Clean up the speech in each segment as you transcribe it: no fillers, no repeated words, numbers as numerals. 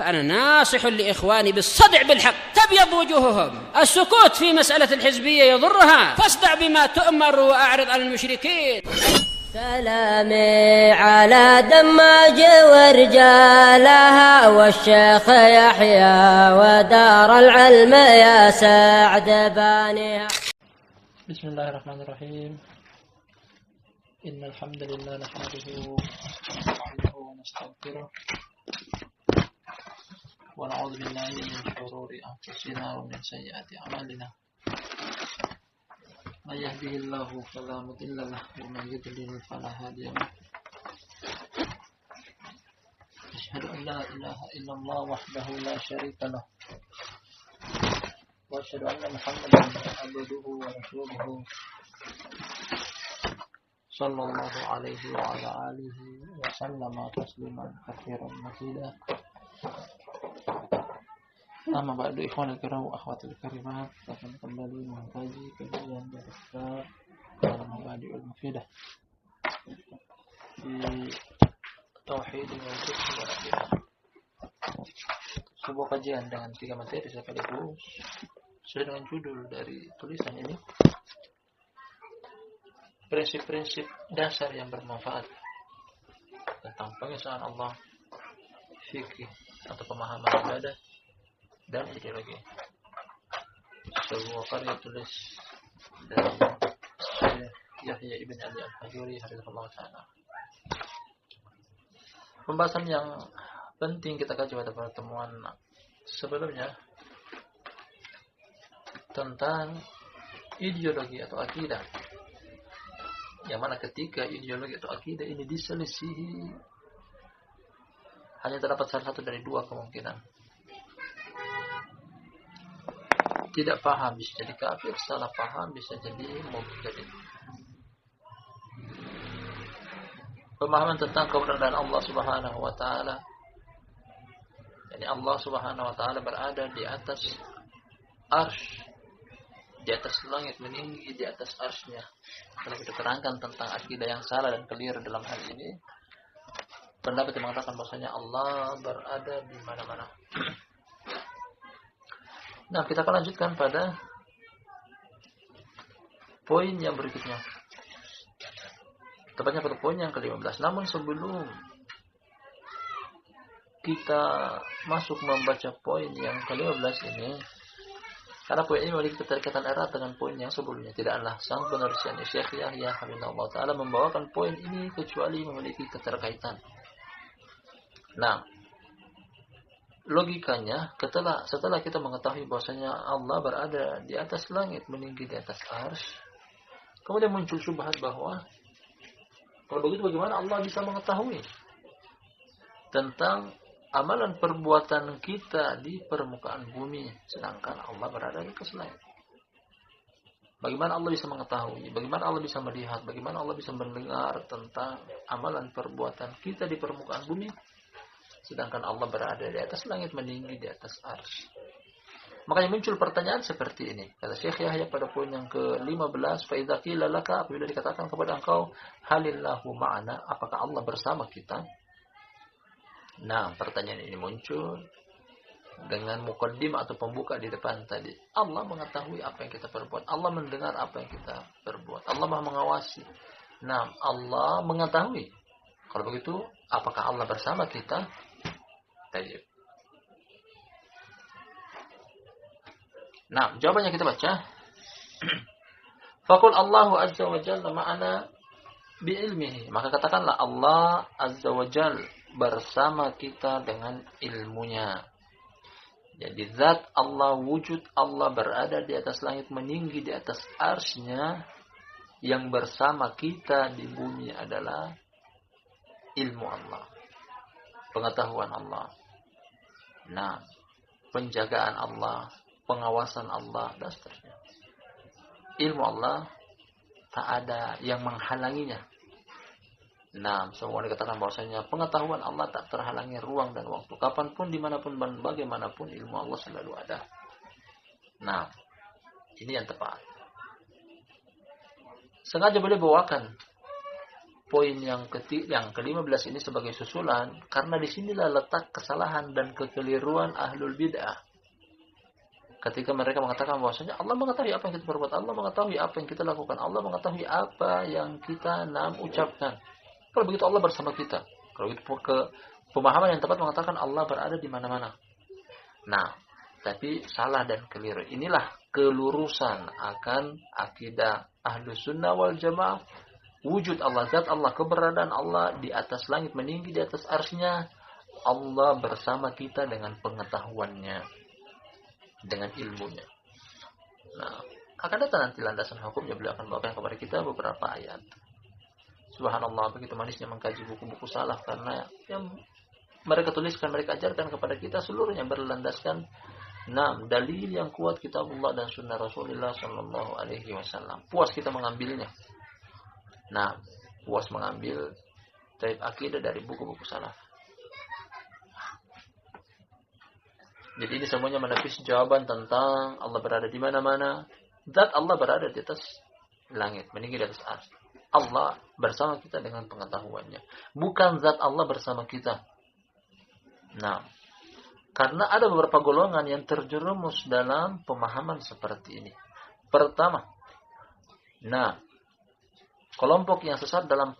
فأنا ناصح لإخواني بالصدع بالحق تبيض وجوههم. السكوت في مسألة الحزبية يضرها، فاصدع بما تؤمر وأعرض عن المشركين. سلامي على دماج ورجالها والشيخ يحيى ودار العلم يا سعد بانيها. بسم الله الرحمن الرحيم. إن الحمد لله نحمده ونستعينه ونستغفره ونعوذ بالله من شرور أنفسنا ومن سيئات أعمالنا. من يهده الله فلا مضل له ومن يضلل فلا هادي له. أشهد أن لا إله إلا الله وحده لا شريك له وأشهد أن محمدا عبده ورسوله صلى الله عليه وعلى آله وسلم تسليما كثيرا مزيدا. Amma ba'du, ikhwanul kiram wa akhwatul karimat, akan kembali mengkaji kajian dari kitab Al-Mabadi'ul Mufidah di Tauhid wal Fiqh wal Aqidah. Sebuah kajian dengan 3 materi sekaligus sesuai dengan judul dari tulisan ini, prinsip-prinsip dasar yang bermanfaat tentang pengesahan Allah, fikih atau pemahaman ibadah dan ideologi. Sebuah karya tulis dari Syekh Yahya Ibn Ali Al-Hajuri hafizahullah ta'ala. Pembahasan yang penting kita kaji pada pertemuan sebelumnya tentang ideologi atau akidah, yang mana ketika ideologi atau akidah ini diselisihi, hanya terdapat salah satu dari 2 kemungkinan. Tidak paham bisa jadi kafir, salah paham bisa jadi mubtadi'. Pemahaman tentang keberadaan Allah Subhanahu wa taala, yakni Allah Subhanahu wa taala berada di atas arsy, di atas langit, meninggi di atas arsy-Nya. Kalau kita terangkan tentang akidah yang salah dan keliru dalam hal ini, pendapat yang mengatakan bahwasanya Allah berada di mana-mana. Nah, kita akan lanjutkan pada poin yang berikutnya. Tepatnya pada poin yang ke-15. Namun sebelum kita masuk membaca poin yang ke-15 ini, karena poin ini memiliki keterikatan erat dengan poin yang sebelumnya, tidaklah sang penulis yakni Syekh Yahya hafizahullah ta'ala membawakan poin ini kecuali memiliki keterkaitan. Nah, logikanya setelah kita mengetahui bahwasanya Allah berada di atas langit, meninggi di atas arsy, kemudian muncul syubhat bahwa kalau begitu bagaimana Allah bisa mengetahui tentang amalan perbuatan kita di permukaan bumi sedangkan Allah berada di atas langit? Bagaimana Allah bisa mengetahui? Bagaimana Allah bisa melihat? Bagaimana Allah bisa mendengar tentang amalan perbuatan kita di permukaan bumi sedangkan Allah berada di atas langit, meninggi di atas arsy? Makanya muncul pertanyaan seperti ini. Kata Syekh Yahya pada poin yang ke-15, fa idza qila laka, apabila dikatakan kepada engkau, halillahu ma'ana, apakah Allah bersama kita? Nah, pertanyaan ini muncul dengan muqaddimah atau pembuka di depan tadi. Allah mengetahui apa yang kita perbuat, Allah mendengar apa yang kita perbuat, Allah Maha mengawasi. Nah, Allah mengetahui. Kalau begitu, apakah Allah bersama kita? Tajib. Nah, jawabannya kita baca. Faqul Allahu azza wa jalla ma'ana bi'ilmihi. Maka katakanlah Allah azza wa jalla bersama kita dengan ilmunya. Jadi zat Allah, wujud Allah berada di atas langit, meninggi di atas arsy-Nya. Yang bersama kita di bumi adalah ilmu Allah, pengetahuan Allah, nah, penjagaan Allah, pengawasan Allah, dan seterusnya. Ilmu Allah tak ada yang menghalanginya. Nah, semua dikatakan bahwasanya pengetahuan Allah tak terhalangi ruang dan waktu. Kapanpun, dimanapun, dan bagaimanapun ilmu Allah selalu ada. Nah, ini yang tepat. Sengaja boleh bawakan poin yang ke-15 ini sebagai susulan, karena disinilah letak kesalahan dan kekeliruan ahlul bid'ah. Ketika mereka mengatakan bahwasanya Allah mengetahui apa yang kita perbuat, Allah mengetahui apa yang kita lakukan, Allah mengetahui apa yang kita ucapkan. Kalau begitu Allah bersama kita. Kalau begitu pemahaman yang tepat mengatakan Allah berada di mana-mana. Nah, tapi salah dan keliru. Inilah kelurusan akan akidah Ahlus Sunnah wal Jamaah. Wujud Allah, zat Allah, keberadaan Allah di atas langit, meninggi di atas arsy-Nya. Allah bersama kita dengan pengetahuannya, dengan ilmunya. Nah, akan datang nanti landasan hukumnya. Beliau akan bawakan kepada kita beberapa ayat. Subhanallah, begitu manisnya mengkaji buku-buku salaf, karena yang mereka tuliskan, mereka ajarkan kepada kita seluruhnya berlandaskan dalil yang kuat kitabullah dan sunnah Rasulullah sallallahu alaihi wasallam. Puas kita mengambilnya. Puas mengambil taib akidah dari buku-buku salaf. Jadi ini semuanya menepis jawaban tentang Allah berada di mana-mana. Zat Allah berada di atas langit, meninggi di atas arsy. Allah bersama kita dengan pengetahuannya. Bukan zat Allah bersama kita. Karena ada beberapa golongan yang terjerumus dalam pemahaman seperti ini. Pertama, kelompok yang sesat dalam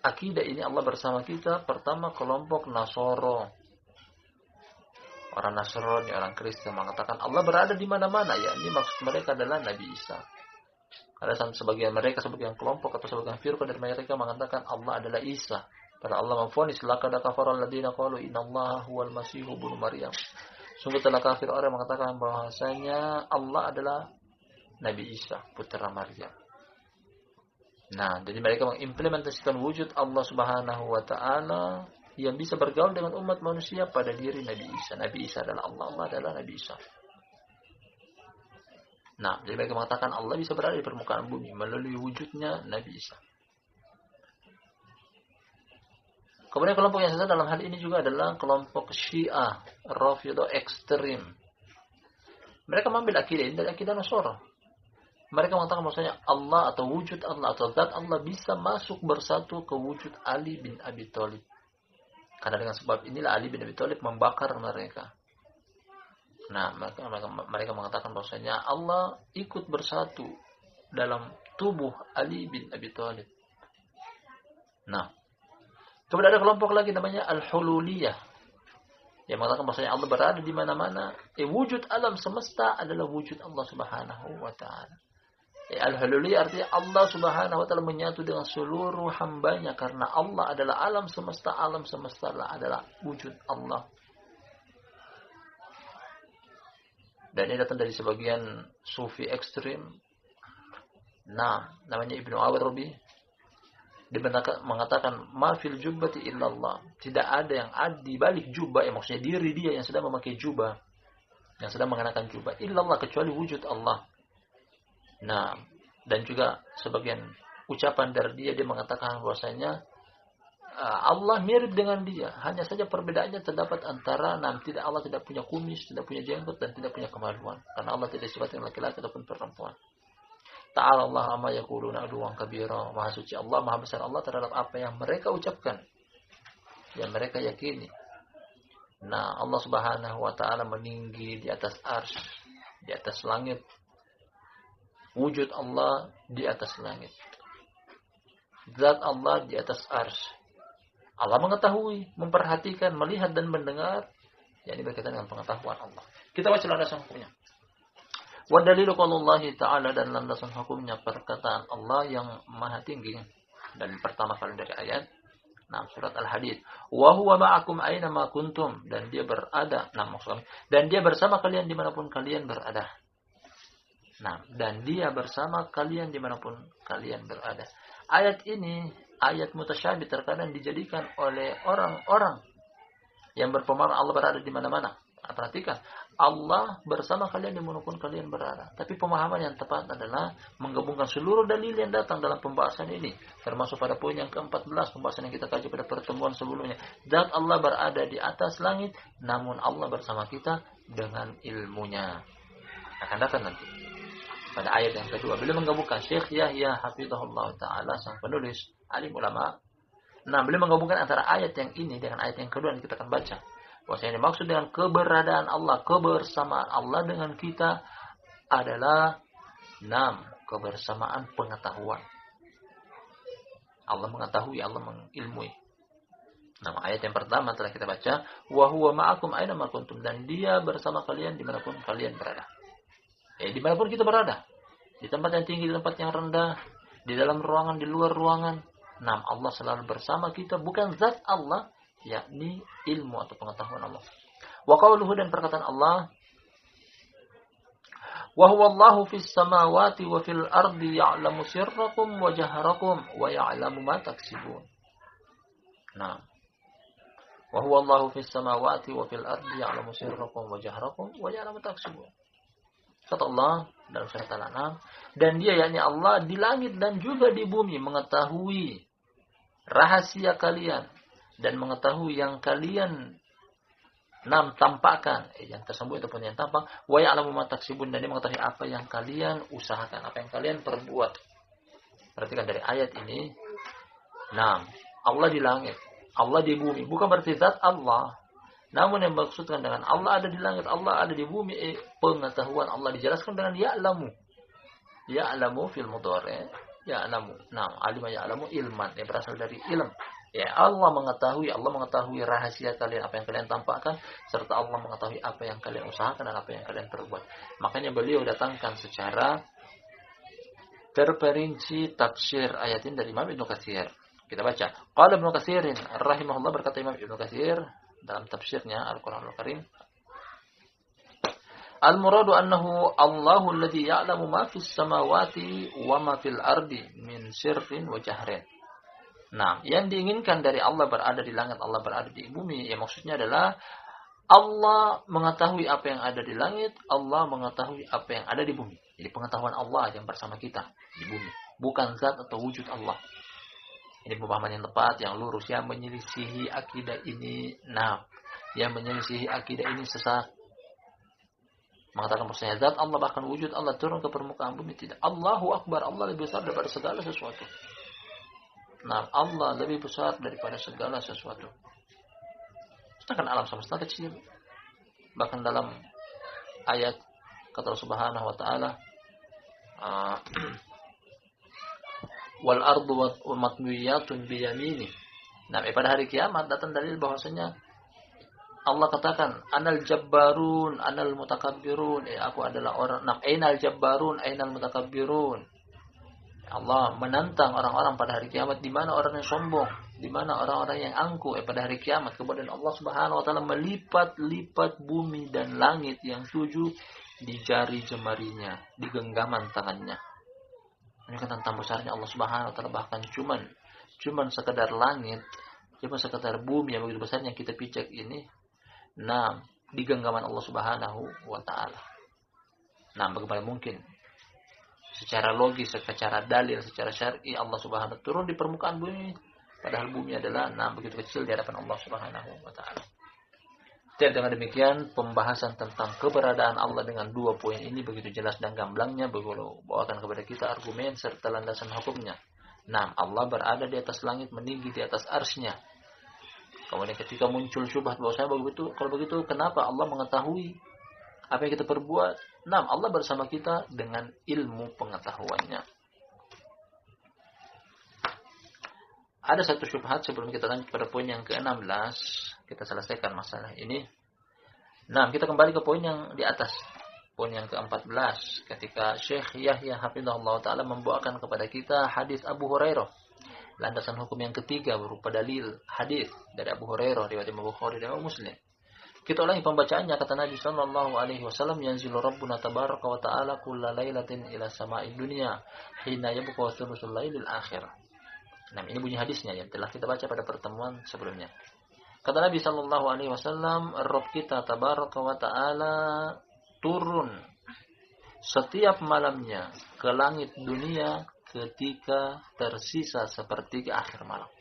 akidah ini Allah bersama kita. Pertama, kelompok Nasoro. Orang Nasrani, orang Kristen mengatakan Allah berada di mana-mana. Ya, ini maksud mereka adalah Nabi Isa. Ada sebagian kelompok atau sebagian firqah dari mereka mengatakan Allah adalah Isa. Karena Allah memvonis laqad kafara alladziina qalu innallaha huwal masiihu ibnu Maryam. Sungguh telah kafir orang yang mengatakan bahwasanya Allah adalah Nabi Isa, putra Maryam. Jadi mereka mengimplementasikan wujud Allah Subhanahu wa taala yang bisa bergaul dengan umat manusia pada diri Nabi Isa. Nabi Isa adalah Allah, Allah adalah Nabi Isa. Jadi mereka mengatakan Allah bisa berada di permukaan bumi melalui wujudnya Nabi Isa. Kemudian kelompok yang sesat dalam hal ini juga adalah kelompok Syiah, Rafidhah ekstrim. Mereka mengambil akidah ini dari akidah Nasara. Mereka mengatakan bahwasanya Allah atau wujud Allah atau zat Allah bisa masuk bersatu ke wujud Ali bin Abi Thalib. Karena dengan sebab inilah Ali bin Abi Thalib membakar mereka. Mereka mengatakan bahwasanya Allah ikut bersatu dalam tubuh Ali bin Abi Thalib. Kemudian ada kelompok lagi namanya Al-Hululiyah yang mengatakan bahwasanya Allah berada di mana-mana. Wujud alam semesta adalah wujud Allah Subhanahu wa taala. Al-Hululiyah artinya Allah Subhanahu wa taala menyatu dengan seluruh hambanya karena Allah adalah alam semesta adalah wujud Allah. Dan ini datang dari sebagian sufi ekstrim. Namanya Ibnu Arabi. Dia mengatakan ma fil jubbati illallah. Tidak ada yang ada di balik jubah, maksudnya diri dia yang sedang memakai jubah, yang sedang mengenakan jubah, illallah, kecuali wujud Allah. Dan juga sebagian ucapan dari dia mengatakan bahwasanya Allah mirip dengan dia, hanya saja perbedaannya terdapat antara Allah tidak punya kumis, tidak punya jenggot, dan tidak punya kemaluan, karena Allah tidak disifat dengan laki-laki ataupun perempuan. Ta'ala Allah amma yaquluna 'uluwan kabira. Maha suci Allah, maha besar Allah terhadap apa yang mereka ucapkan, yang mereka yakini. Allah Subhanahu wa taala meninggi di atas arsy, di atas langit. Wujud Allah di atas langit. Zat Allah di atas arsy. Allah mengetahui, memperhatikan, melihat dan mendengar. Ini berkaitan dengan pengetahuan Allah. Kita baca landasan hukumnya. Wa dalilu qaulullahi ta'ala, dan landasan hukumnya perkataan Allah yang maha tinggi. Dan pertama kali dari ayat surat Al-Hadid. Wa huwa ma'akum aina ma kuntum, dan dia berada. Dan dia bersama kalian dimanapun kalian berada. Dan dia bersama kalian dimanapun kalian berada. Ayat ini ayat mutasyabih, terkadang dijadikan oleh orang-orang yang berpemahaman Allah berada di mana-mana. Perhatikan, Allah bersama kalian dimanapun kalian berada. Tapi pemahaman yang tepat adalah menggabungkan seluruh dalil yang datang dalam pembahasan ini, termasuk pada poin yang ke-14 pembahasan yang kita kaji pada pertemuan sebelumnya. Zat Allah berada di atas langit, namun Allah bersama kita dengan ilmunya. Akan datang nanti. pada ayat yang kedua. Beliau menggabungkan Syekh Yahya hafizahullah taala sang penulis alim ulama. Nah, beliau menggabungkan antara ayat yang ini dengan ayat yang kedua yang kita akan baca. Bahwasanya yang dimaksud dengan keberadaan Allah, kebersamaan Allah dengan kita adalah kebersamaan pengetahuan. Allah mengetahui, Allah mengilmui. Nah, ayat yang pertama telah kita baca, wa huwa ma'akum aina ma kuntum, dan dia bersama kalian dimanapun kalian berada. Dimanapun kita berada, di tempat yang tinggi, di tempat yang rendah, di dalam ruangan, di luar ruangan. Allah selalu bersama kita, bukan zat Allah, yakni ilmu atau pengetahuan Allah. Wa qauluhu, dan perkataan Allah, wa huwa Allahu fis samawati wa fil ardi ya'lamu sirrakum wa jahrakum wa ya'lamu ma taksibun. Wa huwa Allahu fis samawati wa fil ardi ya'lamu sirrakum wa jahrakum wa ya'lamu ma taksibun. Kata Allah dalam surat Al-An'am, dan dia yakni Allah di langit dan juga di bumi mengetahui rahasia kalian dan mengetahui yang kalian tampakkan, yang tersembunyi ataupun yang tampak, wa ya'lamu ma taksibun, dan dia mengetahui apa yang kalian usahakan, apa yang kalian perbuat. Perhatikan dari ayat ini, Allah di langit, Allah di bumi, bukan berarti zat Allah. Namun yang maksudkan dengan Allah ada di langit, Allah ada di bumi, pengetahuan Allah dijelaskan dengan ya'lamu. Ya'lamu fil mudhari', ya'lamu. Alima ya'lamu ilman, yang berasal dari ilm. Allah mengetahui rahasia kalian, apa yang kalian tampakkan, serta Allah mengetahui apa yang kalian usahakan dan apa yang kalian perbuat. Makanya beliau datangkan secara terperinci tafsir ayat ini dari Imam Ibnu Katsir. Kita baca. Qala Ibnu Katsirin rahimahullah, berkata Imam Ibnu Katsir dalam tafsirnya Al-Qur'anul Karim, al-muradu annahu Allahu alladhi ya'lamu ma fis samawati wa ma fil ardi min sirrin wa jahrin. Yang diinginkan dari Allah berada di langit, Allah berada di bumi, maksudnya adalah Allah mengetahui apa yang ada di langit, Allah mengetahui apa yang ada di bumi. Jadi pengetahuan Allah yang bersama kita di bumi, bukan zat atau wujud Allah. Ini pemahaman yang tepat, yang lurus. Yang menyelisihi akidah ini, yang menyelisihi akidah ini sesat. Mengatakan bahwasanya zat Allah, bahkan wujud Allah turun ke permukaan bumi, tidak. Allahu Akbar, Allah lebih besar daripada segala sesuatu. Allah lebih besar daripada segala sesuatu. Sedangkan alam semesta kecil. Bahkan dalam ayat kata Allah Subhanahu wa taala, wal ardu matwiyatun bi yamini. Pada hari kiamat datang dalil bahwasanya Allah katakan, anal jabbarun, anal mutakabbirun. Aku adalah orang. Ainal jabbarun, ainal mutakabbirun. Allah menantang orang-orang pada hari kiamat, di mana orang yang sombong, di mana orang-orang yang angkuh pada hari kiamat. Kemudian Allah Subhanahu wa taala melipat-lipat bumi dan langit yang 7 di jari jemarinya, di genggaman tangannya. Ini kan tentang besarnya Allah Subhanahu wa taala, bahkan cuman sekedar langit, cuma sekedar bumi yang begitu besarnya kita pijak ini, di genggaman Allah Subhanahu wa taala. Bagaimana mungkin secara logis, secara dalil, secara syar'i Allah Subhanahu wa taala turun di permukaan bumi, padahal bumi adalah begitu kecil di hadapan Allah Subhanahu wa taala. Dengan demikian pembahasan tentang keberadaan Allah dengan 2 poin ini begitu jelas dan gamblangnya, beliau bawakan kepada kita argumen serta landasan hukumnya. Allah berada di atas langit, meninggi di atas arsy-Nya. Kemudian ketika muncul syubhat bahwasanya kalau begitu kenapa Allah mengetahui apa yang kita perbuat? Allah bersama kita dengan ilmu pengetahuannya. Ada satu syubhat sebelum kita lanjut pada poin yang ke-16, kita selesaikan masalah ini. Kita kembali ke poin yang di atas, poin yang ke-14, ketika Syekh Yahya hafizahullah taala membawakan kepada kita hadis Abu Hurairah. Landasan hukum yang ketiga berupa dalil hadis dari Abu Hurairah riwayat Imam Bukhari dan Muslim. Kita ulangi pembacaannya. Kata Nabi sallallahu alaihi wasallam, yanzilu rabbuna tabaraka wa ta'ala kulla lailatin ila sama'id dunya hina yabqa thuluthul lailil akhir. Ini bunyi hadisnya yang telah kita baca pada pertemuan sebelumnya. Kata Nabi sallallahu alaihi wasallam, Rabb kita tabaraka wa ta'ala turun setiap malamnya ke langit dunia ketika tersisa sepertiga akhir malam.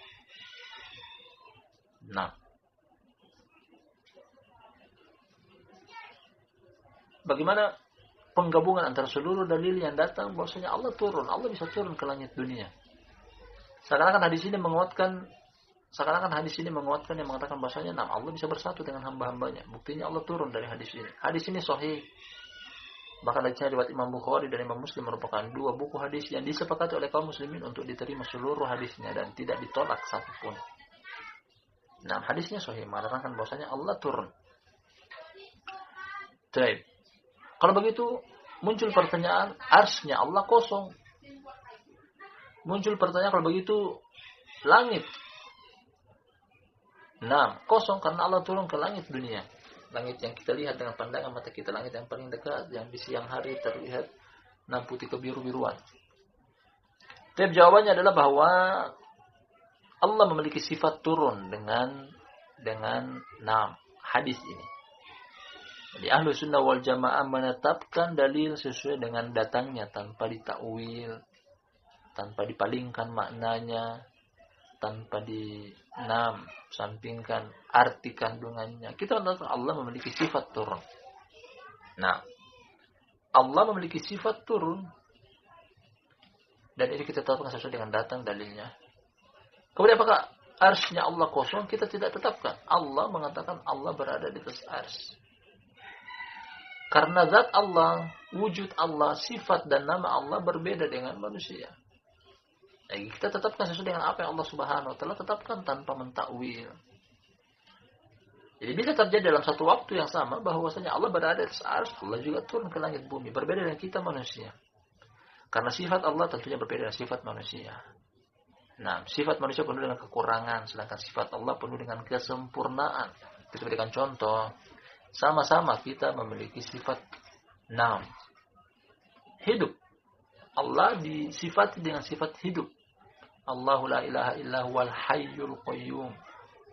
Bagaimana penggabungan antara seluruh dalil yang datang bahwasanya Allah turun, Allah bisa turun ke langit dunia. Seakan-akan hadis ini menguatkan yang mengatakan bahwasanya Allah bisa bersatu dengan hamba-hambanya. Buktinya Allah turun dari hadis ini. Hadis ini sahih. Bahkan hadisnya riwayat Imam Bukhari dan Imam Muslim merupakan dua buku hadis yang disepakati oleh kaum muslimin untuk diterima seluruh hadisnya dan tidak ditolak satupun. Hadisnya sahih mengatakan bahwasanya Allah turun. Baik. Kalau begitu muncul pertanyaan, arsy-nya Allah kosong. Muncul pertanyaan kalau begitu langit. Kosong karena Allah turun ke langit dunia. Langit yang kita lihat dengan pandangan mata kita, langit yang paling dekat, yang di siang hari terlihat putih kebiru-biruan. Tapi jawabannya adalah bahwa Allah memiliki sifat turun dengan hadis ini. Jadi Ahlus Sunnah wal Jamaah menetapkan dalil sesuai dengan datangnya tanpa ditakwil, tanpa dipalingkan maknanya, tanpa sampingkan arti kandungannya. Kita menetapkan Allah memiliki sifat turun. Allah memiliki sifat turun dan ini kita tetapkan sesuai dengan datang dalilnya. Kemudian apakah arsy-nya Allah kosong? Kita tidak tetapkan. Allah mengatakan Allah berada di atas arsy. Karena zat Allah, wujud Allah, sifat dan nama Allah berbeda dengan manusia. Jadi kita tetapkan sesuai dengan apa yang Allah Subhanahu wa taala tetapkan tanpa mentakwil. Jadi bisa terjadi dalam satu waktu yang sama bahwasanya Allah berada di atas arsy, Allah juga turun ke langit bumi, berbeda dengan kita manusia. Karena sifat Allah tentunya berbeda dengan sifat manusia. Sifat manusia penuh dengan kekurangan, sedangkan sifat Allah penuh dengan kesempurnaan. Kita berikan contoh. Sama-sama kita memiliki sifat hidup. Allah disifati dengan sifat hidup. Allahu la ilaha illa huwal hayyul qayyum.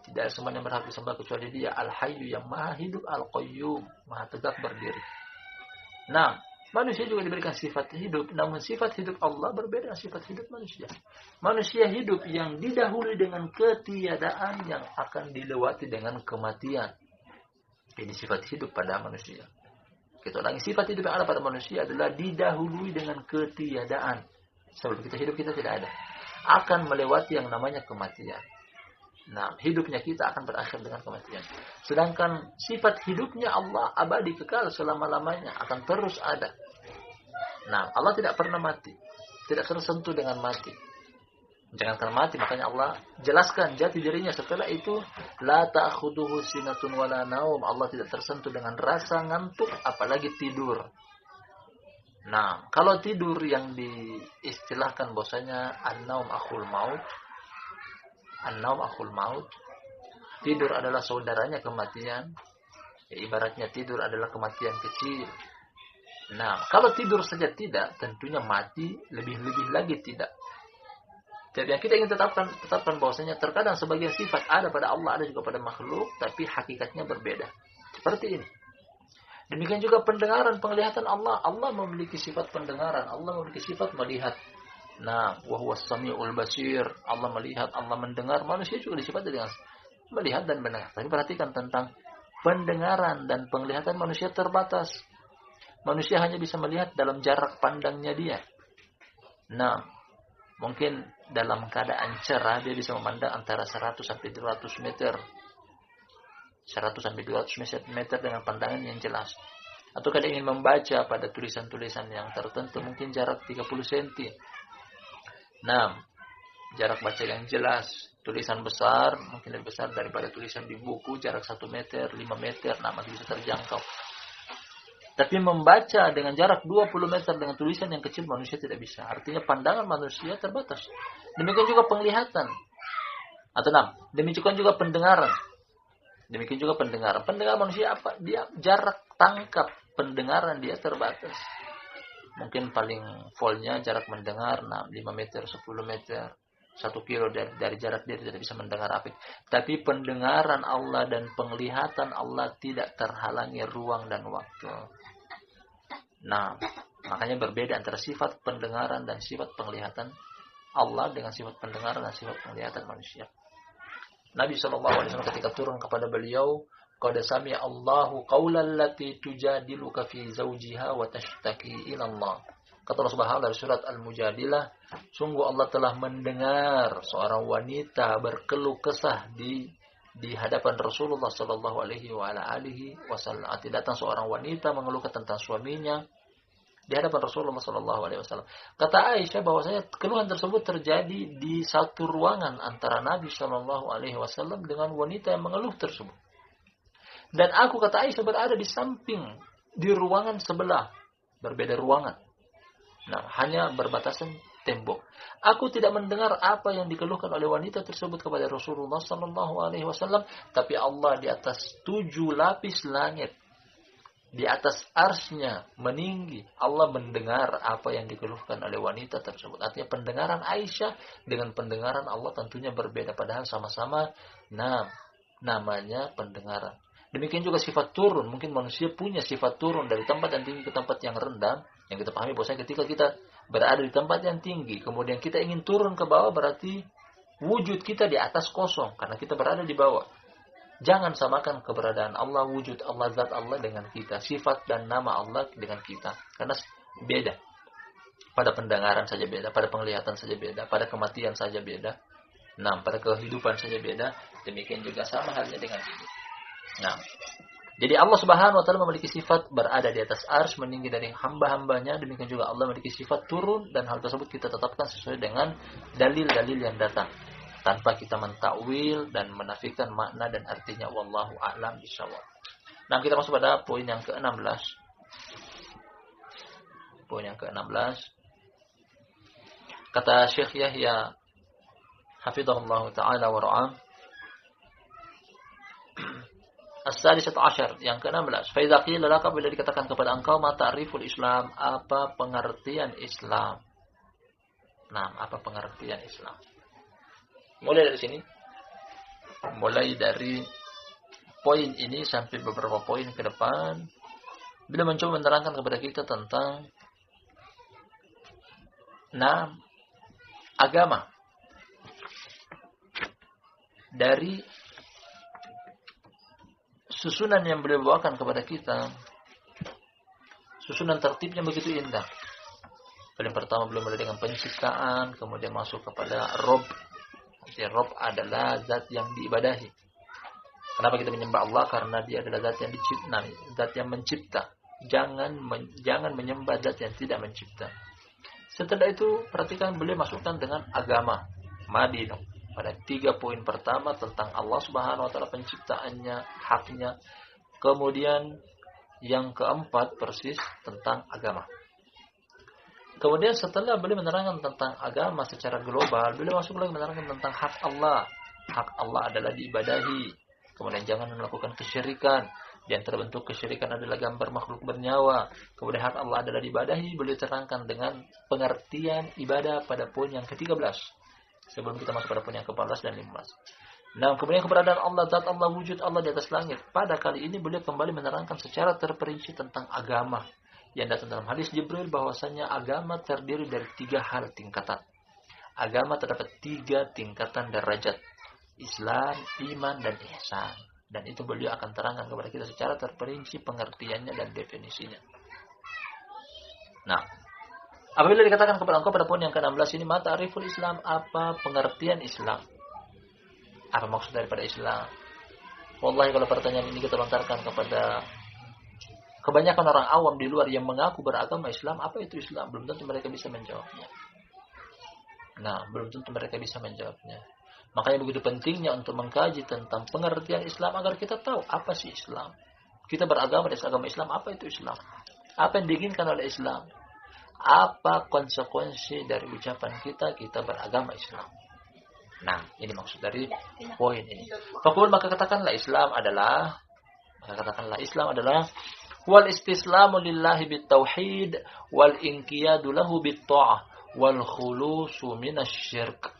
Tidak ada semua yang berhak disembah kecuali Dia, Al-Hayyu yang Maha hidup, Al-Qayyum, Maha tegak berdiri. Manusia juga diberikan sifat hidup, namun sifat hidup Allah berbeda dengan sifat hidup manusia. Manusia hidup yang didahului dengan ketiadaan yang akan dilewati dengan kematian. Ini sifat hidup pada manusia. Kita ulangi, sifat hidup yang ada pada manusia adalah didahului dengan ketiadaan. Sebelum kita hidup, kita tidak ada. Akan melewati yang namanya kematian. Hidupnya kita akan berakhir dengan kematian. Sedangkan sifat hidupnya Allah abadi kekal selama-lamanya, akan terus ada. Allah tidak pernah mati. Tidak tersentuh dengan mati. Jangankan mati, makanya Allah jelaskan jati dirinya setelah itu, la ta'khuduhu sinatun wala naum. Allah tidak tersentuh dengan rasa ngantuk, apalagi tidur. Kalau tidur yang diistilahkan bahwasanya an-naum akhul maut. An-naum akhul maut. Tidur adalah saudaranya kematian. Ibaratnya tidur adalah kematian kecil. Kalau tidur saja tidak, tentunya mati lebih-lebih lagi tidak. Jadi yang kita ingin tetapkan bahwasanya terkadang sebagian sifat ada pada Allah, ada juga pada makhluk, tapi hakikatnya berbeda. Seperti ini. Demikian juga pendengaran, penglihatan Allah. Allah memiliki sifat pendengaran, Allah memiliki sifat melihat. Wa huwas samiul basir. Allah melihat, Allah mendengar. Manusia juga disifati dengan melihat dan mendengar. Tapi perhatikan tentang pendengaran dan penglihatan manusia terbatas. Manusia hanya bisa melihat dalam jarak pandangnya dia. Mungkin dalam keadaan cerah dia bisa memandang antara 100 sampai 200 meter. 100 sampai 200 meter dengan pandangan yang jelas. Atau kadang ingin membaca pada tulisan-tulisan yang tertentu mungkin jarak 30 cm. Jarak baca yang jelas, tulisan besar mungkin lebih besar daripada tulisan di buku, jarak 1 meter, 5 meter, masih bisa terjangkau. Tapi membaca dengan jarak 20 meter dengan tulisan yang kecil manusia tidak bisa. Artinya pandangan manusia terbatas. Demikian juga penglihatan. Demikian juga pendengaran. Pendengaran manusia apa? Dia jarak tangkap pendengaran dia terbatas. Mungkin paling fullnya jarak mendengar 5 meter, 10 meter. 1 kilo dari jarak dia tidak bisa mendengar apa. Tapi pendengaran Allah dan penglihatan Allah tidak terhalangi ruang dan waktu. Makanya berbeda antara sifat pendengaran dan sifat penglihatan Allah dengan sifat pendengaran dan sifat penglihatan manusia. Nabi SAW ketika turun kepada beliau Qad sami'a Allahu qaulal lati tujadiluka fi zawjiha wa tashtaki ila Allah. Kata Allah Subhanahu dari surat Al-Mujadilah, sungguh Allah telah mendengar seorang wanita berkeluh kesah di hadapan Rasulullah sallallahu alaihi wasallam. Datang seorang wanita mengeluhkan tentang suaminya di hadapan Rasulullah sallallahu alaihi wasallam. Kata Aisyah bahwasanya keluhan tersebut terjadi di satu ruangan antara Nabi sallallahu alaihi wasallam dengan wanita yang mengeluh tersebut. Dan aku, kata Aisyah, berada di samping di ruangan sebelah, berbeda ruangan. Nah, hanya berbatasan tembok. Aku tidak mendengar apa yang dikeluhkan oleh wanita tersebut kepada Rasulullah sallallahu alaihi wasallam, tapi Allah di atas 7 lapis langit, di atas arsy-Nya meninggi, Allah mendengar apa yang dikeluhkan oleh wanita tersebut. Artinya pendengaran Aisyah dengan pendengaran Allah tentunya berbeda, padahal sama-sama namanya pendengaran. Demikian juga sifat turun. Mungkin manusia punya sifat turun dari tempat yang tinggi ke tempat yang rendah. Yang kita pahami bahwasanya ketika kita berada di tempat yang tinggi, kemudian kita ingin turun ke bawah, berarti wujud kita di atas kosong, karena kita berada di bawah. Jangan samakan keberadaan Allah, wujud Allah, zat Allah dengan kita, sifat dan nama Allah dengan kita. Karena beda. Pada pendengaran saja beda, pada penglihatan saja beda, pada kematian saja beda. Pada kehidupan saja beda. Demikian juga sama halnya dengan ini. Jadi Allah Subhanahu wa taala memiliki sifat berada di atas arsy, meninggi dari hamba-hambanya. Demikian juga Allah memiliki sifat turun, dan hal tersebut kita tetapkan sesuai dengan dalil-dalil yang datang, tanpa kita mentakwil dan menafikan makna dan artinya. Wallahu a'lam bishawab. Kita masuk pada poin yang ke-16. Poin yang ke-16. Kata Syekh Yahya hafizahullah taala wa ra'ah, As-sadisat asyar, yang ke-16. Fa idza qila laka, bila dikatakan kepada engkau, ma ta'riful Islam, apa pengertian Islam? Apa pengertian Islam? Mulai dari sini. Mulai dari poin ini sampai beberapa poin ke depan, bila mencoba menerangkan kepada kita tentang agama dari susunan yang beliau bawakan kepada kita. Susunan tertibnya begitu indah. Paling pertama beliau mulai dengan penciptaan, kemudian masuk kepada Rob. Artinya Rob adalah zat yang diibadahi. Kenapa kita menyembah Allah? Karena dia adalah zat yang dicipta, zat yang mencipta. Jangan menyembah zat yang tidak mencipta. Setelah itu perhatikan beliau masukkan dengan agama, Madinah. Pada 3 poin pertama tentang Allah Subhanahu wa taala, penciptaannya, haknya. Kemudian yang keempat persis tentang agama. Kemudian setelah beliau menerangkan tentang agama secara global, beliau masuk lagi menerangkan tentang hak Allah. Hak Allah adalah diibadahi. Kemudian jangan melakukan kesyirikan. Di antara bentuk kesyirikan adalah gambar makhluk bernyawa. Kemudian hak Allah adalah diibadahi. Beliau terangkan dengan pengertian ibadah pada poin yang ke-13. Sebelum kita masuk pada poin yang ke-14 dan 15. Kemudian keberadaan Allah, zat Allah, wujud Allah di atas langit. Pada kali ini beliau kembali menerangkan secara terperinci tentang agama. Yang datang dalam hadis Jibril bahwasanya agama terdiri dari 3 hal tingkatan. Agama terdapat 3 tingkatan derajat. Islam, iman, dan ihsan. Dan itu beliau akan terangkan kepada kita secara terperinci pengertiannya dan definisinya. Apabila dikatakan kepada engkau pada poin yang ke-16 ini, mata ariful Islam, apa pengertian Islam? Apa maksud daripada Islam? Wallahi kalau pertanyaan ini kita lontarkan kepada kebanyakan orang awam di luar yang mengaku beragama Islam, apa itu Islam? Belum tentu mereka bisa menjawabnya. Makanya begitu pentingnya untuk mengkaji tentang pengertian Islam agar kita tahu apa sih Islam. Kita beragama dari agama Islam, apa itu Islam? Apa yang diinginkan oleh Islam? Apa konsekuensi dari ucapan kita beragama Islam? Ini maksud dari poin ini. Maka katakanlah Islam adalah wal istislamu lillahi bitauhid wal inqiyadu lahu bitta'ah wal khulusu minasy-syirk.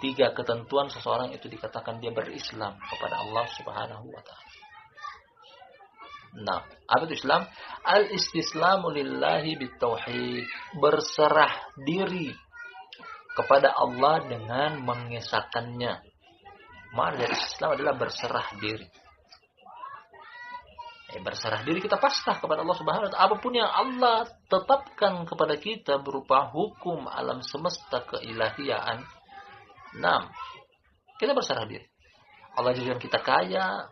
3 ketentuan seseorang itu dikatakan dia berislam kepada Allah Subhanahu wa taala. Apa itu Islam? Al-istislamu lillahi bitauhid, berserah diri kepada Allah dengan mengesahkannya. Makna dari Islam adalah berserah diri. Berserah diri, kita pasrah kepada Allah Subhanahu wa taala. Apapun yang Allah tetapkan kepada kita berupa hukum alam semesta keilahian. Kita berserah diri. Allah jadikan kita kaya,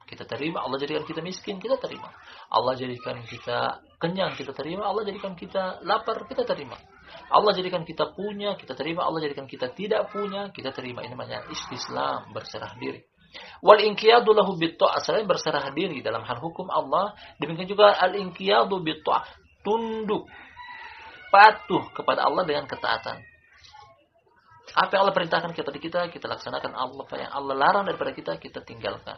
kita terima. Allah jadikan kita miskin, kita terima. Allah jadikan kita kenyang, kita terima. Allah jadikan kita lapar, kita terima. Allah jadikan kita punya, kita terima. Allah jadikan kita tidak punya, kita terima. Ini namanya istislam, berserah diri. Wal inqiyadu lahu bitta'ah, selain berserah diri dalam hal hukum Allah, demikian juga al inqiyadu bitta'ah, tunduk, patuh kepada Allah dengan ketaatan. Apa yang Allah perintahkan kepada kita laksanakan. Apa yang Allah larang daripada kita tinggalkan.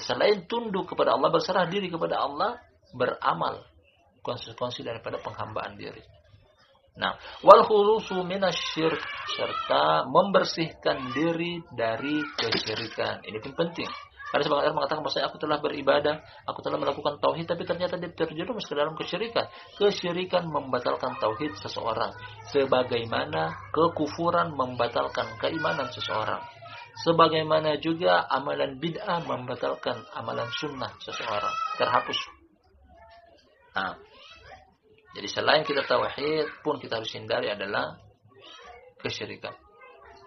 Selain tunduk kepada Allah, berserah diri kepada Allah, beramal konsekuensi daripada penghambaan diri. Wal khulusu minasyirik, serta membersihkan diri dari kesyirikan. Ini pun penting. Karena sebagian orang mengatakan bahwa aku telah beribadah, aku telah melakukan tauhid, tapi ternyata dia terjerumus ke dalam kesyirikan. Kesyirikan membatalkan tauhid seseorang, sebagaimana kekufuran membatalkan keimanan seseorang. Sebagaimana juga amalan bid'ah membatalkan amalan sunnah seseorang, terhapus. Jadi selain kita tauhid pun kita harus hindari adalah kesyirikan.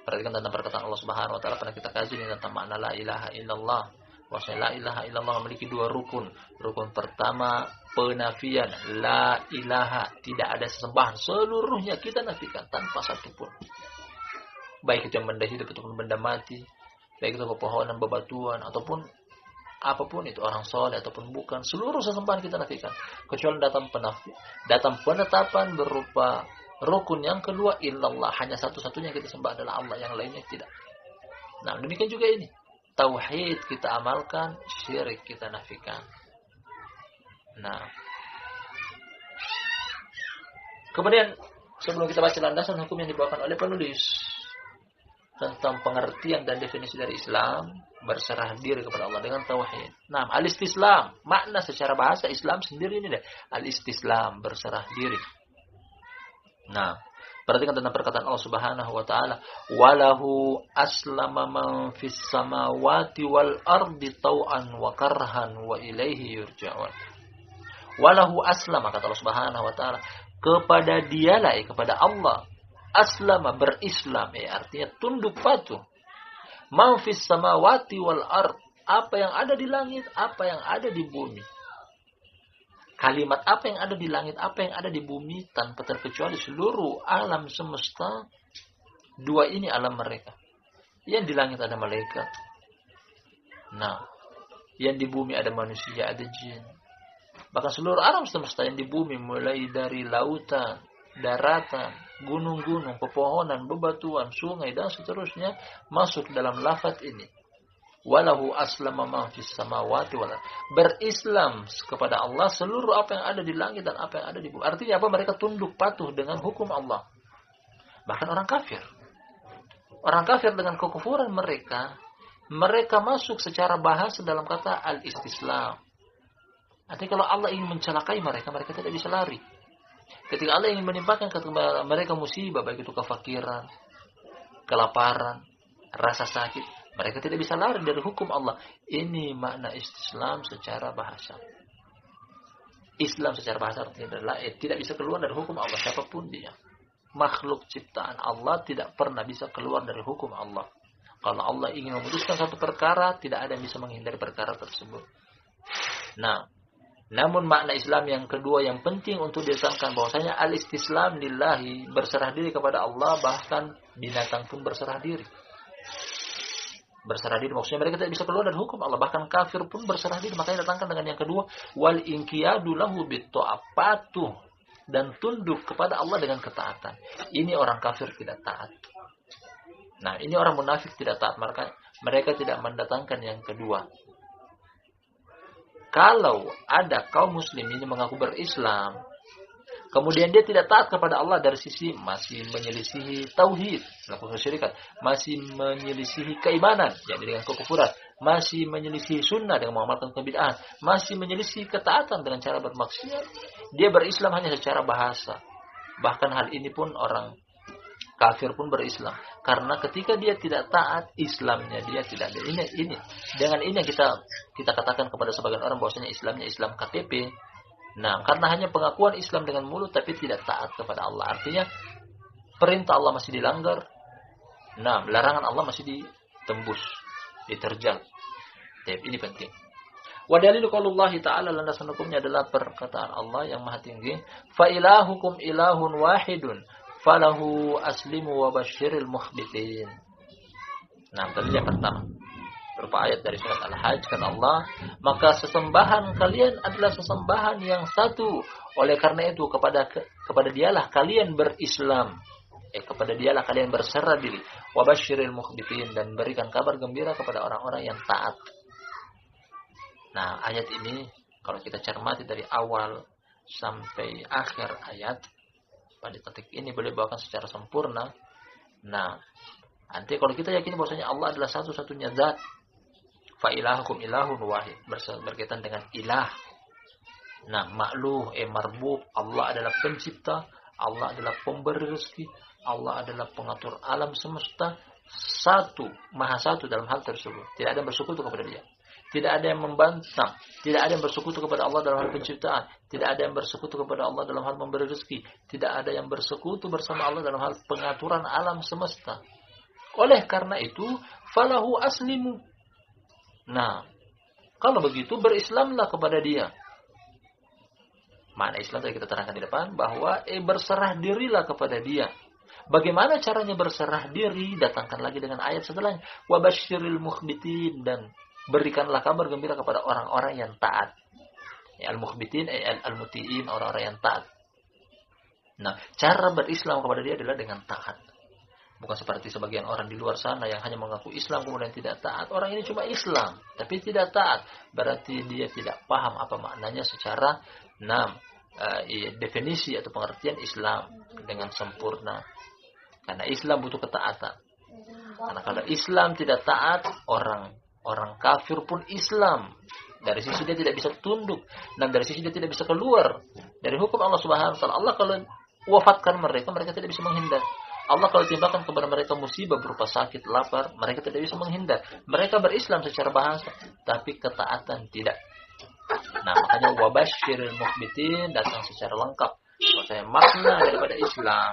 Perhatikan tentang perkataan Allah Subhanahu wa taala, pernah kita kaji tentang makna la ilaha illallah. Bahwa la ilaha illallah memiliki 2 rukun. Rukun pertama, penafian, la ilaha, tidak ada sesembahan, seluruhnya kita nafikan tanpa satu pun. Baik itu yang benda hidup ataupun benda mati, baik itu pepohonan, bebatuan ataupun apapun itu, orang soleh ataupun bukan, seluruh sesembahan kita nafikan, kecuali datang penetapan berupa rukun yang kedua, illallah, hanya satu-satunya kita sembah adalah Allah, yang lainnya tidak. Demikian juga ini, tauhid kita amalkan, syirik kita nafikan. Kemudian sebelum kita baca landasan hukum yang dibawakan oleh penulis tentang pengertian dan definisi dari Islam, berserah diri kepada Allah dengan tauhid. Al-istislam, makna secara bahasa Islam sendiri ini deh. Al-istislam, berserah diri. Perhatikan tentang perkataan Allah Subhanahu wa taala, "Walahu aslama man fis samawati wal ardi tau'an wa karhan wa ilaihi yurja'un." Walahu aslama, kata Allah Subhanahu wa taala, kepada dialah, kepada Allah, aslama, berislam, artinya tunduk patuh. Man fis samawati wal ard, apa yang ada di langit, apa yang ada di bumi. Kalimat apa yang ada di langit, apa yang ada di bumi, tanpa terkecuali seluruh alam semesta. 2 ini alam mereka. Yang di langit ada malaikat. Yang di bumi ada manusia, ada jin. Bahkan seluruh alam semesta yang di bumi, mulai dari lautan, daratan, gunung-gunung, pepohonan, bebatuan, sungai, dan seterusnya, masuk dalam lafaz ini. Walahu aslama man fis samawati wal ard. Berislam kepada Allah seluruh apa yang ada di langit dan apa yang ada di bumi. Artinya apa? Mereka tunduk patuh dengan hukum Allah. Bahkan orang kafir. Orang kafir dengan kekufuran mereka masuk secara bahasa dalam kata al-istislam. Artinya kalau Allah ingin mencelakai mereka tidak bisa lari. Ketika Allah ingin menimpakan kepada mereka musibah, baik itu kefakiran, kelaparan, rasa sakit, mereka tidak bisa lari dari hukum Allah. Ini makna istislam secara bahasa. Islam secara bahasa artinya adalah tidak bisa keluar dari hukum Allah siapapun dia. Makhluk ciptaan Allah tidak pernah bisa keluar dari hukum Allah. Kalau Allah ingin memutuskan satu perkara, tidak ada yang bisa menghindari perkara tersebut. Namun makna Islam yang kedua yang penting untuk disampaikan bahwasanya al-istislam lillahi, berserah diri kepada Allah, bahkan binatang pun berserah diri. Berserah diri maksudnya mereka tidak bisa keluar dari hukum Allah, bahkan kafir pun berserah diri. Makanya datangkan dengan yang kedua, wal inqiyadu lahu bitta'ah, patuh dan tunduk kepada Allah dengan ketaatan. Ini orang kafir tidak taat. Ini orang munafik tidak taat, maka mereka tidak mendatangkan yang kedua. Kalau ada kaum muslim ini mengaku berislam, kemudian dia tidak taat kepada Allah dari sisi masih menyelisihi tauhid, melakukan kesyirikan, masih menyelisihi keimanan, yakni dengan kekufuran, masih menyelisihi sunnah dengan mengamalkan kebid'ahan, masih menyelisihi ketaatan dengan cara bermaksiat, dia berislam hanya secara bahasa. Bahkan hal ini pun orang Kafir pun berislam. Karena ketika dia tidak taat, Islamnya dia tidak ada. Ini. Dengan ini kita katakan kepada sebagian orang bahwasanya Islamnya Islam KTP. Nah, karena hanya pengakuan Islam dengan mulut tapi tidak taat kepada Allah. Artinya perintah Allah masih dilanggar. Nah, larangan Allah masih ditembus, diterjal. Jadi ini penting. Wa dalilu qaulullah ta'ala, landasan hukumnya adalah perkataan Allah yang Maha Tinggi, fa ilahukum ilahun wahidun falahu aslimu wa basyiril mukhbitin. Nah, tadi yang pertama berupa ayat dari surat Al-Hajj, kata Allah, maka sesembahan kalian adalah sesembahan yang satu. Oleh karena itu kepada dialah kalian berislam. Kepada dialah kalian berserah diri. Wa basyiril mukhbitin, dan berikan kabar gembira kepada orang-orang yang taat. Nah, ayat ini kalau kita cermati dari awal sampai akhir ayat, pada titik ini boleh bawakan secara sempurna. Nah, nanti kalau kita yakin bahwasanya Allah adalah satu-satunya zat, fa ilahukum ilahun wahid, berkaitan dengan ilah. Nah, makluh, marbub, Allah adalah pencipta, Allah adalah pemberi rezeki, Allah adalah pengatur alam semesta, satu, maha satu dalam hal tersebut. Tidak ada yang bersekutu kepada dia. Tidak ada yang membantah. Tidak ada yang bersekutu kepada Allah dalam hal penciptaan. Tidak ada yang bersekutu kepada Allah dalam hal memberi rezeki. Tidak ada yang bersekutu bersama Allah dalam hal pengaturan alam semesta. Oleh karena itu, falahu aslimu. Nah, kalau begitu berislamlah kepada dia. Makna Islam tadi kita terangkan di depan, bahwa berserah dirilah kepada dia. Bagaimana caranya berserah diri? Datangkan lagi dengan ayat setelahnya. Wa basyiril mukhbitin, dan berikanlah kabar gembira kepada orang-orang yang taat. Al-mukhbitin, al-muti'in, orang-orang yang taat. Nah, cara berislam kepada dia adalah dengan taat. Bukan seperti sebagian orang di luar sana yang hanya mengaku Islam kemudian tidak taat. Orang ini cuma Islam, tapi tidak taat. Berarti dia tidak paham apa maknanya secara definisi atau pengertian Islam dengan sempurna. Karena Islam butuh ketaatan. Karena kalau Islam tidak taat, orang kafir pun Islam. Dari sisi dia tidak bisa tunduk, dan dari sisi dia tidak bisa keluar dari hukum Allah Subhanahu wa taala. Allah kalau wafatkan mereka tidak bisa menghindar. Allah kalau timpakan kepada mereka musibah berupa sakit, lapar, mereka tidak bisa menghindar. Mereka berislam secara bahasa, tapi ketaatan tidak. Nah, makanya wabasyiril mukhbitin datang secara lengkap. Maksudnya makna daripada Islam.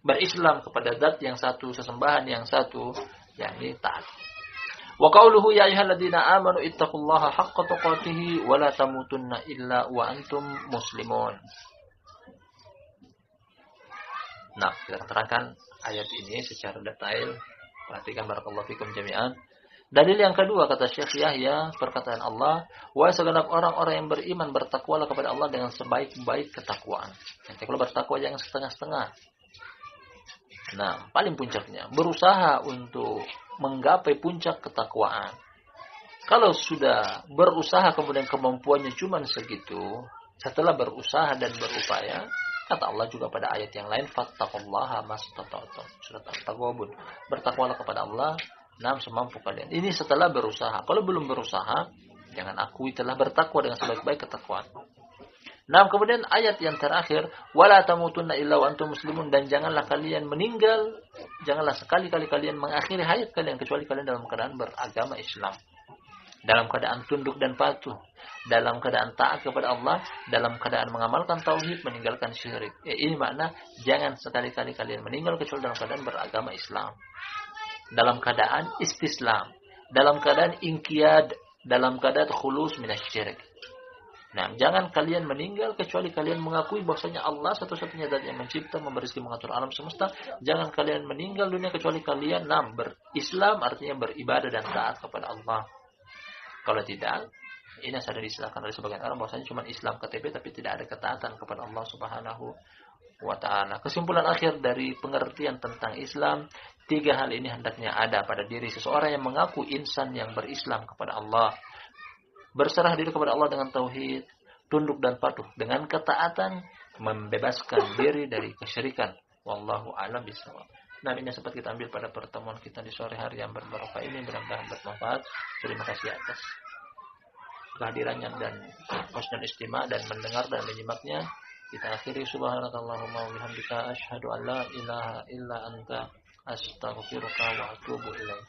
Berislam kepada zat yang satu, sesembahan yang satu, yakni taat. Wa qauluhu ya ayyuhalladzina amanu ittaqullaha haqqa tuqatih wa la tamutunna illa wa antum muslimun. Nah, kita terangkan ayat ini secara detail. Perhatikan barakallahu fikum jami'an. Dalil yang kedua kata Syekh Yahya, perkataan Allah, wa segenap orang-orang yang beriman bertakwalah kepada Allah dengan sebaik-baik ketakwaan. Nanti kalau bertakwa jangan setengah-setengah. Nah, paling puncaknya berusaha untuk menggapai puncak ketakwaan. Kalau sudah berusaha kemudian kemampuannya cuma segitu, setelah berusaha dan berupaya, kata Allah juga pada ayat yang lain, fattaqullaha mastata'tum. Surat At-Taghabun. Bertakwalah kepada Allah semampu kalian. Ini setelah berusaha. Kalau belum berusaha, jangan akui telah bertakwa dengan sebaik-baik ketakwaan. Kemudian ayat yang terakhir, wala tamutunna illa wa antum muslimun, dan janganlah kalian meninggal, janganlah sekali-kali kalian mengakhiri hayat kalian kecuali kalian dalam keadaan beragama Islam. Dalam keadaan tunduk dan patuh, dalam keadaan taat kepada Allah, dalam keadaan mengamalkan tauhid, meninggalkan syirik. Ini makna jangan sekali-kali kalian meninggal kecuali dalam keadaan beragama Islam. Dalam keadaan istislam, dalam keadaan inqiyad, dalam keadaan khulus minasyirik. Nah, jangan kalian meninggal kecuali kalian mengakui bahwasanya Allah satu-satunya zat yang mencipta, memberi rezeki, mengatur alam semesta. Jangan kalian meninggal dunia kecuali kalian berislam, artinya beribadah dan taat kepada Allah. Kalau tidak, ini sudah diistilahkan oleh sebagian orang bahwasanya cuma Islam KTP tapi tidak ada ketaatan kepada Allah Subhanahu wa taala. Kesimpulan akhir dari pengertian tentang Islam, 3 hal ini hendaknya ada pada diri seseorang yang mengaku insan yang berislam kepada Allah. Berserah diri kepada Allah dengan tauhid, tunduk dan patuh dengan ketaatan, membebaskan diri dari kesyirikan. Wallahu a'lam bishawab. Nah, ini sempat kita ambil pada pertemuan kita di sore hari yang berbarokah ini, mudah-mudahan bermanfaat. Terima kasih atas kehadirannya dan husnul istima' dan mendengar dan menyimaknya. Kita akhiri subhanakallahumma wa bihamdika asyhadu an la ilaha illa anta astaghfiruka wa atubu ilaik.